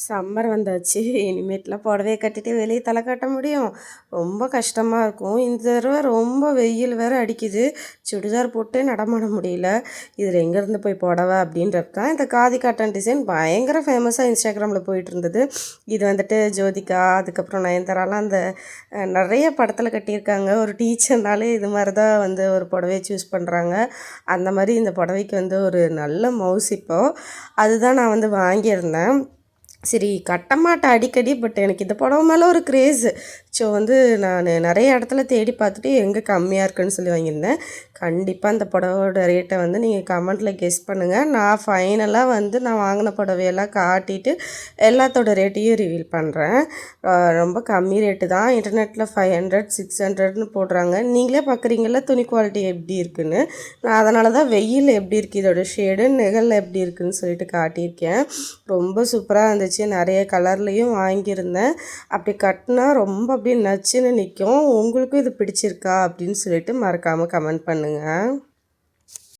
Summer வந்தாச்சு. இனிமேட்டுலாம் புடவைய கட்டிட்டு வெளிய தல காட்ட முடியும். ரொம்ப கஷ்டமா இருக்கும். இந்த தடவ ரொம்ப வெயில் வேற அடிக்குது. சுடிதார் போட்டே நடமாட முடியல. இதில எங்கேருந்து போய் புடவ அப்படின்றது தான் இந்த காதி காட்டன் டிசைன் பயங்கர ஃபேமஸாக இன்ஸ்டாகிராமில் போயிட்டுருந்தது. இது வந்துட்டு ஜோதிகா, அதுக்கப்புறம் நயன்தாராலாம் அந்த நெறைய படத்தில் கட்டியிருக்காங்க. ஒரு டீச்சர்னாலே இது மாரி தான் வந்து ஒரு புடவைய சூஸ் பண்ணுறாங்க. அந்த மாரி இந்த புடவைக்கு வந்து ஒரு நல்ல மவுஸ் இப்போ. அதுதான் நான் வந்து வாங்கியிருந்தேன். சரி கட்ட மாட்டேன் அடிக்கடி. பட் எனக்கு இந்த புடவ மேலே ஒரு கிரேஸு. ஸோ வந்து நான் நிறைய இடத்துல தேடி பார்த்துட்டு எங்கே கம்மியாக இருக்குன்னு சொல்லி வாங்கியிருந்தேன். கண்டிப்பாக அந்த புடவோட ரேட்டை வந்து நீங்கள் கமெண்ட்டில் கெஸ் பண்ணுங்கள். நான் ஃபைனலாக வந்து நான் வாங்கின புடவையெல்லாம் காட்டிட்டு எல்லாத்தோட ரேட்டையும் ரிவீல் பண்ணுறேன். ரொம்ப கம்மி ரேட்டு தான். இன்டர்நெட்டில் 500 600ன்னு போடுறாங்க. நீங்களே பார்க்குறீங்களா துணி குவாலிட்டி எப்படி இருக்குன்னு. நான் அதனால தான் வெயில் எப்படி இருக்குது இதோட ஷேடு, நிழலில் எப்படி இருக்குதுன்னு சொல்லிட்டு காட்டியிருக்கேன். ரொம்ப சூப்பராக இருந்துச்சு. நிறைய கலர்லேயும் வாங்கியிருந்தேன். அப்படி கட்டினா ரொம்ப அப்படியே நச்சுன்னு நிற்கும். உங்களுக்கும் இது பிடிச்சிருக்கா அப்படின்னு சொல்லிட்டு மறக்காமல் கமெண்ட் பண்ணுங்கள்.